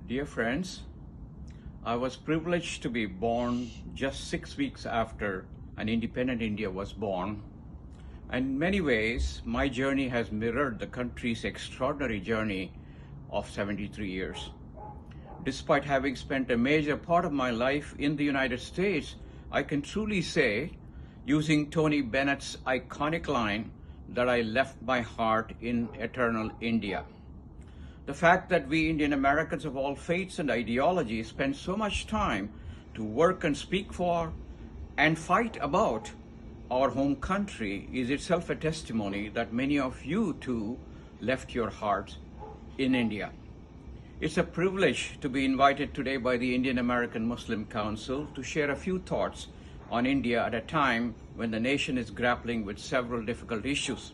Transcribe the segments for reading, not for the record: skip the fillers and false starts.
Dear friends, I was privileged to be born just 6 weeks after an independent India was born. And in many ways, my journey has mirrored the country's extraordinary journey of 73 years. Despite having spent a major part of my life in the United States, I can truly say, using Tony Bennett's iconic line, that I left my heart in eternal India. The fact that we Indian Americans of all faiths and ideologies spend so much time to work and speak for and fight about our home country is itself a testimony that many of you too left your hearts in India. It's a privilege to be invited today by the Indian American Muslim Council to share a few thoughts on India at a time when the nation is grappling with several difficult issues.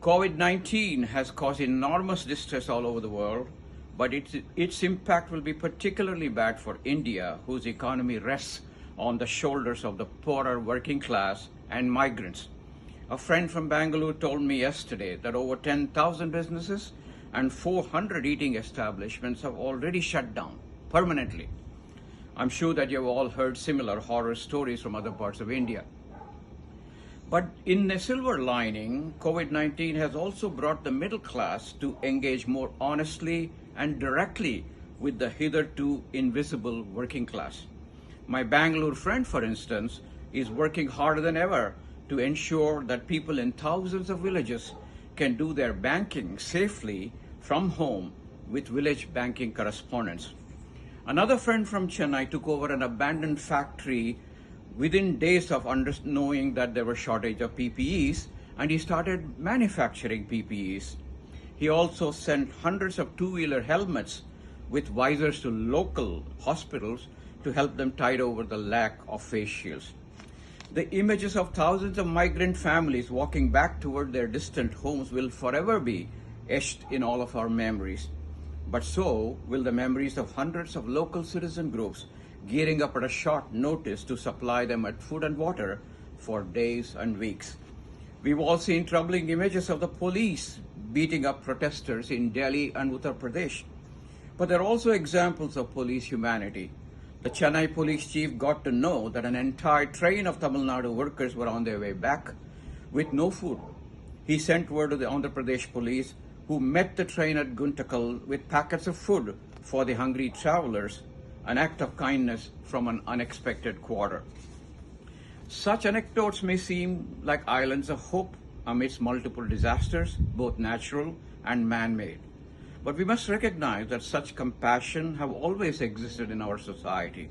COVID-19 has caused enormous distress all over the world, but its impact will be particularly bad for India, whose economy rests on the shoulders of the poorer working class and migrants. A friend from Bangalore told me yesterday that over 10,000 businesses and 400 eating establishments have already shut down permanently. I'm sure that you've all heard similar horror stories from other parts of India. But in a silver lining, COVID-19 has also brought the middle class to engage more honestly and directly with the hitherto invisible working class. My Bangalore friend, for instance, is working harder than ever to ensure that people in thousands of villages can do their banking safely from home with village banking correspondents. Another friend from Chennai took over an abandoned factory within days of knowing that there was shortage of PPEs, and he started manufacturing PPEs. He also sent hundreds of two-wheeler helmets with visors to local hospitals to help them tide over the lack of face shields. The images of thousands of migrant families walking back toward their distant homes will forever be etched in all of our memories. But so will the memories of hundreds of local citizen groups gearing up at a short notice to supply them with food and water for days and weeks. We've all seen troubling images of the police beating up protesters in Delhi and Uttar Pradesh. But there are also examples of police humanity. The Chennai police chief got to know that an entire train of Tamil Nadu workers were on their way back with no food. He sent word to the Andhra Pradesh police, who met the train at Guntakal with packets of food for the hungry travelers, an act of kindness from an unexpected quarter. Such anecdotes may seem like islands of hope amidst multiple disasters, both natural and man-made. But we must recognize that such compassion have always existed in our society,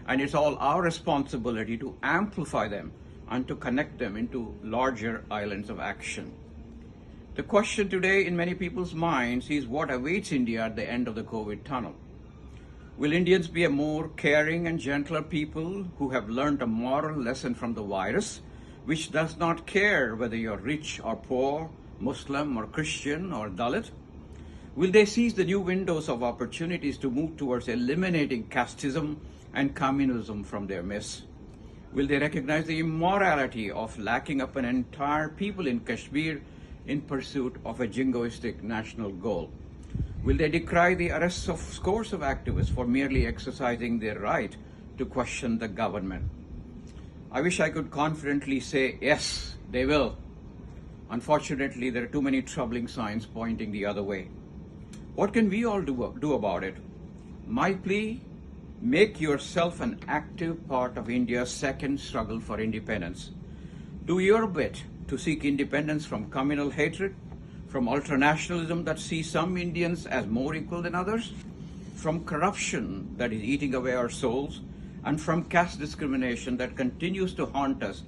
and it's all our responsibility to amplify them and to connect them into larger islands of action. The question today in many people's minds is what awaits India at the end of the COVID tunnel. Will Indians be a more caring and gentler people who have learned a moral lesson from the virus, which does not care whether you're rich or poor, Muslim or Christian or Dalit? Will they seize the new windows of opportunities to move towards eliminating casteism and communalism from their midst? Will they recognize the immorality of locking up an entire people in Kashmir in pursuit of a jingoistic national goal? Will they decry the arrests of scores of activists for merely exercising their right to question the government? I wish I could confidently say, yes, they will. Unfortunately, there are too many troubling signs pointing the other way. What can we all do about it? My plea, make yourself an active part of India's second struggle for independence. Do your bit to seek independence from communal hatred, from ultranationalism that sees some Indians as more equal than others, from corruption that is eating away our souls, and from caste discrimination that continues to haunt us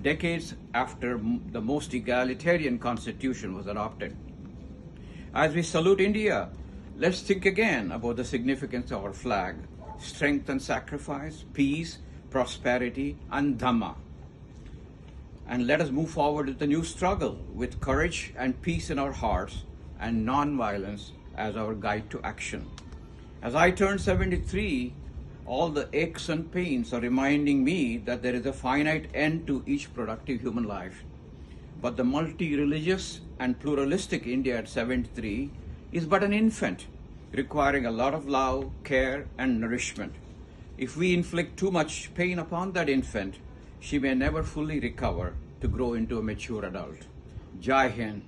decades after the most egalitarian constitution was adopted. As we salute India, let's think again about the significance of our flag: strength and sacrifice, peace, prosperity, and Dhamma. And let us move forward with the new struggle with courage and peace in our hearts and non-violence as our guide to action. As I turn 73, all the aches and pains are reminding me that there is a finite end to each productive human life. But the multi-religious and pluralistic India at 73 is but an infant, requiring a lot of love, care, and nourishment. If we inflict too much pain upon that infant, she may never fully recover to grow into a mature adult. Jai Hind.